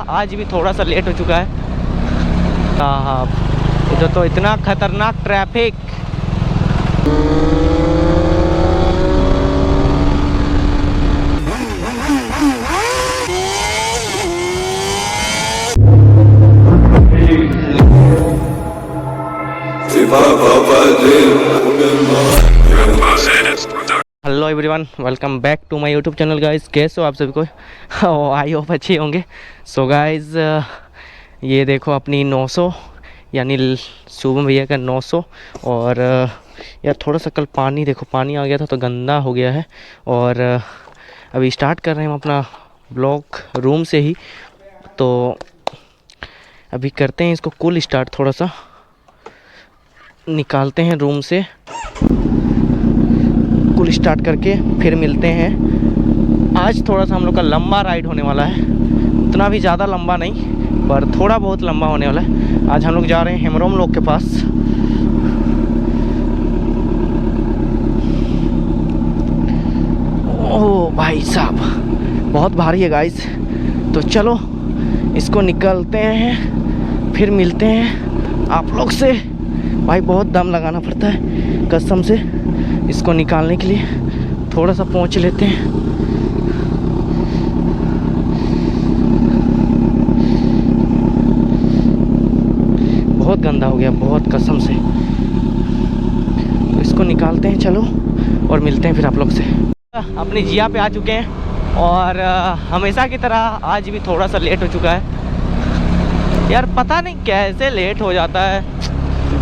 आज भी थोड़ा सा लेट हो चुका है। हाँ, इधर तो इतना खतरनाक traffic. Hello everyone, welcome back to my YouTube channel guys. कैसे हो आप सभी को? आई होप अच्छे होंगे। सो गाइस, ये देखो अपनी 900 यानी शुभम भैया का 900। और यार थोड़ा सा कल पानी देखो, पानी आ गया था तो गंदा हो गया है। और अभी स्टार्ट कर रहे हैं हम अपना ब्लॉग रूम से ही। तो अभी करते हैं इसको कूल स्टार्ट, थोड़ा सा निकालते हैं रूम से कूल स्टार्ट करके फिर मिलते हैं। आज थोड़ा सा हम लोग का लंबा राइड होने वाला है, उतना भी ज़्यादा लंबा नहीं पर थोड़ा बहुत लंबा होने वाला है। आज हम लोग जा रहे हैं हेमरोम लोग के पास। ओह भाई साहब, बहुत भारी है गाइस। तो चलो इसको निकलते हैं फिर मिलते हैं आप लोग से। भाई बहुत दम लगाना पड़ता है कसम से इसको निकालने के लिए। थोड़ा सा पहुंच लेते हैं। बहुत गंदा हो गया, बहुत कसम से। तो इसको निकालते हैं चलो और मिलते हैं फिर आप लोग से। अपनी जिया पे आ चुके हैं और हमेशा की तरह आज भी थोड़ा सा लेट हो चुका है। यार पता नहीं कैसे लेट हो जाता है।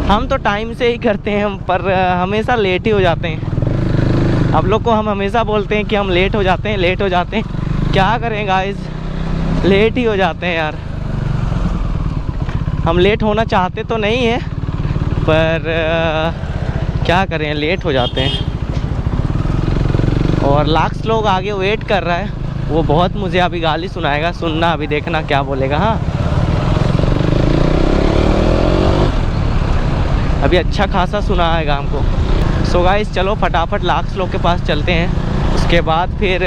हम तो टाइम से ही करते हैं पर हमेशा लेट ही हो जाते हैं। आप लोग को हम हमेशा बोलते हैं कि हम लेट हो जाते हैं, लेट हो जाते हैं। क्या करें गाइस, लेट ही हो जाते हैं यार। हम लेट होना चाहते तो नहीं है पर क्या करें, लेट हो जाते हैं। और लाख लोग आगे वेट कर रहा है, वो बहुत मुझे अभी गाली सुनाएगा, सुनना अभी, देखना क्या बोलेगा। हाँ अभी अच्छा खासा सुनाएगा हमको। सो गाइस चलो फटाफट लाख लोग के पास चलते हैं। उसके बाद फिर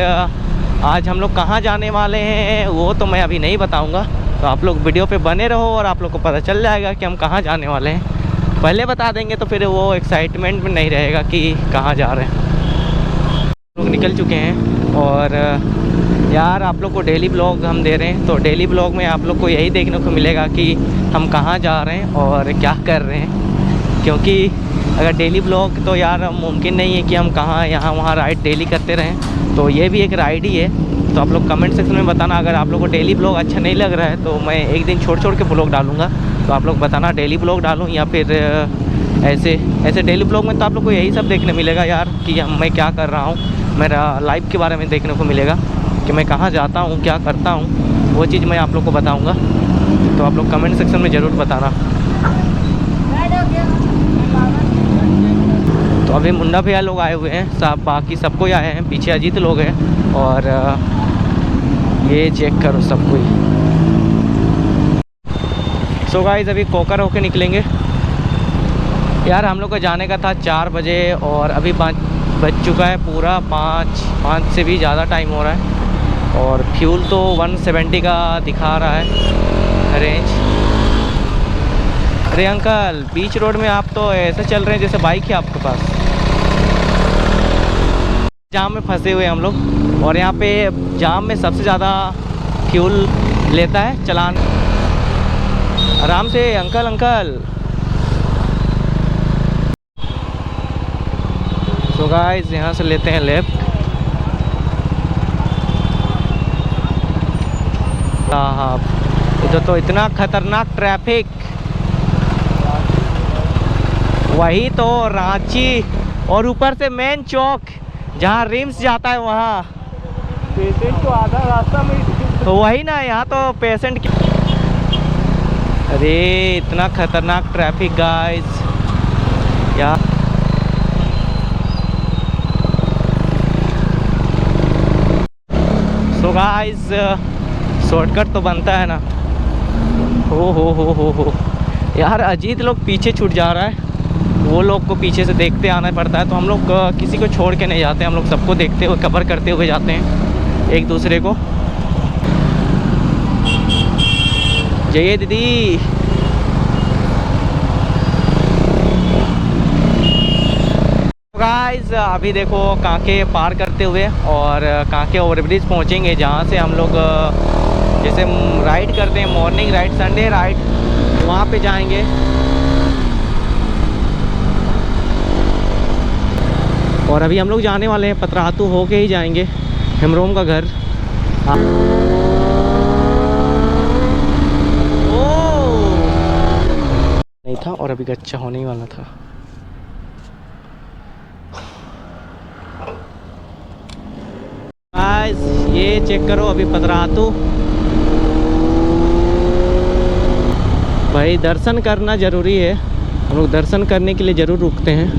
आज हम लोग कहाँ जाने वाले हैं वो तो मैं अभी नहीं बताऊंगा। तो आप लोग वीडियो पे बने रहो और आप लोग को पता चल जाएगा कि हम कहाँ जाने वाले हैं। पहले बता देंगे तो फिर वो एक्साइटमेंट में नहीं रहेगा कि कहाँ जा रहे हैं। लोग निकल चुके हैं और यार आप लोग को डेली ब्लॉग हम दे रहे हैं। तो डेली ब्लॉग में आप लोग को यही देखने को मिलेगा कि हम कहाँ जा रहे हैं और क्या कर रहे हैं। क्योंकि अगर डेली ब्लॉग तो यार मुमकिन नहीं है कि हम कहाँ यहाँ वहाँ राइड डेली करते रहें। तो ये भी एक राइड ही है। तो आप लोग कमेंट सेक्शन में बताना, अगर आप लोग को डेली ब्लॉग अच्छा नहीं लग रहा है तो मैं एक दिन छोड़ छोड़ के ब्लॉग डालूँगा। तो आप लोग बताना डेली ब्लॉग डालूँ या फिर ऐसे डेली ब्लॉग में तो आप लोग को यही सब देखने मिलेगा यार कि मैं क्या कर रहा हूँ। मेरा लाइफ के बारे में देखने को मिलेगा कि मैं कहाँ जाता हूँ, क्या करता हूँ, वो चीज़ मैं आप लोग को बताऊँगा। तो आप लोग कमेंट सेक्शन में ज़रूर बताना। तो अभी मुन्ना भैया लोग आए हुए हैं, सब बाकी सबको ही आए हैं, पीछे अजीत लोग हैं। और ये चेक करो सब कोई। सो गाइस अभी कोकर होके निकलेंगे यार। हम लोग को जाने का था 4 बजे और अभी बज चुका है पूरा 5 से भी ज़्यादा टाइम हो रहा है। और फ्यूल तो 170 का दिखा रहा है रेंज। अरे अंकल, बीच रोड में आप तो ऐसे चल रहे हैं जैसे बाइक है आपके पास। जाम में फंसे हुए हम लोग और यहाँ पे जाम में सबसे ज़्यादा फ्यूल लेता है चालान। आराम से अंकल। सो गाइस यहाँ से लेते हैं लेफ्ट। हाँ, इधर तो इतना खतरनाक ट्रैफिक। वही तो रांची और ऊपर से मेन चौक जहाँ रिम्स जाता है वहाँ पेशेंट तो आधा रास्ता में। तो वही ना, यहाँ तो पेशेंट की। अरे इतना खतरनाक ट्रैफिक गाइस यार। सो गाइस शॉर्टकट तो बनता है ना। हो यार, अजीत लोग पीछे छूट जा रहा है। वो लोग को पीछे से देखते आना पड़ता है। तो हम लोग किसी को छोड़ के नहीं जाते, हम लोग सबको देखते हुए कवर करते हुए जाते हैं एक दूसरे को। जय दीदी। गाइस अभी देखो कांके पार करते हुए और कांके ओवरब्रिज पहुंचेंगे, जहां से हम लोग जैसे राइड करते हैं मॉर्निंग राइड, संडे राइड, वहां पे जाएंगे। और अभी हम लोग जाने वाले हैं पतरातू होके ही जाएंगे हेमरोम का घर। नहीं था और अभी अच्छा होने ही वाला था। गाइस ये चेक करो अभी पतरातू। भाई दर्शन करना ज़रूरी है, हम लोग दर्शन करने के लिए ज़रूर रुकते हैं।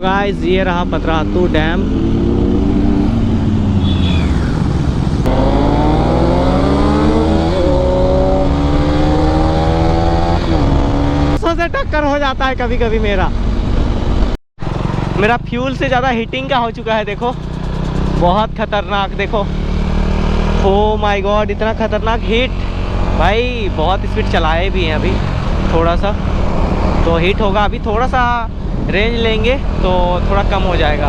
गाइस ये रहा पतरातू डैम। से टक्कर हो जाता है कभी कभी। मेरा फ्यूल से ज़्यादा हीटिंग का हो चुका है। देखो बहुत खतरनाक। देखो ओ माय गॉड, इतना खतरनाक हीट। भाई बहुत स्पीड चलाए भी हैं अभी, थोड़ा सा तो हीट होगा। अभी थोड़ा सा रेंज लेंगे तो थोड़ा कम हो जाएगा।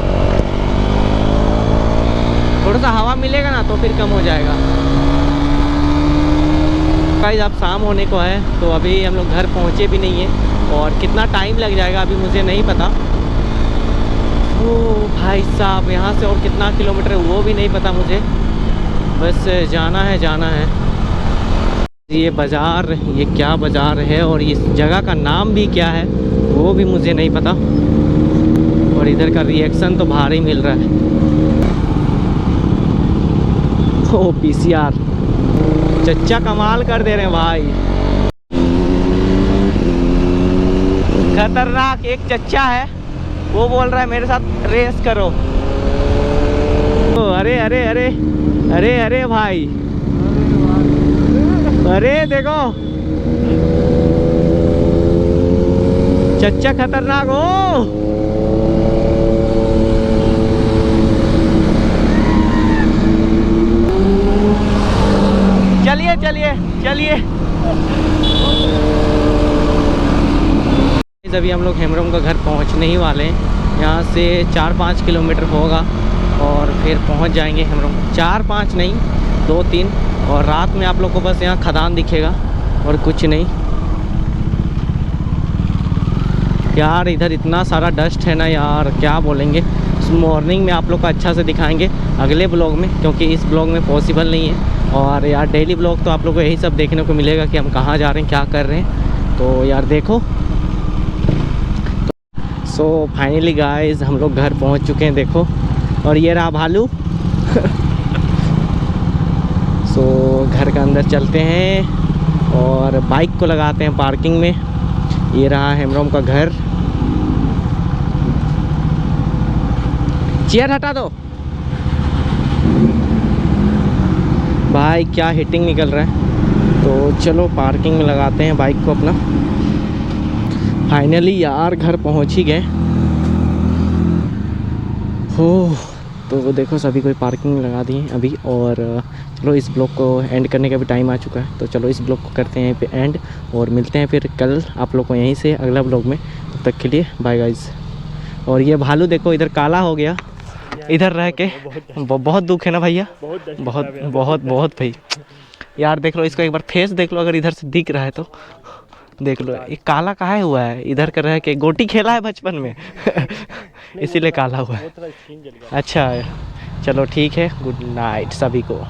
थोड़ा सा हवा मिलेगा ना तो फिर कम हो जाएगा। गाइस अब शाम होने को है तो अभी हम लोग घर पहुँचे भी नहीं है और कितना टाइम लग जाएगा अभी मुझे नहीं पता। ओ भाई साहब यहाँ से और कितना किलोमीटर वो भी नहीं पता मुझे, बस जाना है जाना है। ये बाज़ार, ये क्या बाज़ार है और इस जगह का नाम भी क्या है वो भी मुझे नहीं पता। और इधर का रिएक्शन तो भारी मिल रहा है। ओ पीसीआर चच्चा कमाल कर दे रहे हैं भाई। खतरनाक एक चच्चा है, वो बोल रहा है मेरे साथ रेस करो। अरे अरे अरे अरे अरे भाई, अरे देखो चच्चा खतरनाक हो। चलिए चलिए चलिए। अभी हम लोग हेमरोम का घर पहुंचने ही वाले हैं। यहाँ से 4-5 किलोमीटर होगा और फिर पहुंच जाएंगे हेमरोम। 4-5 नहीं 2-3। और रात में आप लोग को बस यहाँ खदान दिखेगा और कुछ नहीं। यार इधर इतना सारा डस्ट है ना यार, क्या बोलेंगे। मॉर्निंग में आप लोग को अच्छा से दिखाएंगे अगले ब्लॉग में, क्योंकि इस ब्लॉग में पॉसिबल नहीं है। और यार डेली ब्लॉग तो आप लोग को यही सब देखने को मिलेगा कि हम कहाँ जा रहे हैं, क्या कर रहे हैं। तो यार देखो। सो फाइनली गाइस हम लोग घर पहुँच चुके हैं। देखो और ये रहा भालू। सो घर के अंदर चलते हैं और बाइक को लगाते हैं पार्किंग में। ये रहा हेमरोम का घर। चेयर हटा दो भाई, क्या हीटिंग निकल रहा है। तो चलो पार्किंग में लगाते हैं बाइक को अपना। फाइनली यार घर पहुंच ही गए हो। तो देखो सभी कोई पार्किंग में लगा दिए अभी। और चलो इस ब्लॉग को एंड करने का भी टाइम आ चुका है। तो चलो इस ब्लॉग को करते हैं यहीं पे एंड और मिलते हैं फिर कल आप लोग को यहीं से अगला ब्लॉग में। तब तक के लिए बाय गाइज। और ये भालू देखो इधर काला हो गया, इधर रह के बहुत दुख है ना भैया। बहुत बहुत बहुत भाई यार देख लो इसको एक बार फेस देख लो, अगर इधर से दिख रहा है तो देख लो। ये काला काहे हुआ है, इधर का रह के गोटी खेला है बचपन में इसीलिए काला हुआ है। अच्छा चलो ठीक है, गुड नाइट सभी को।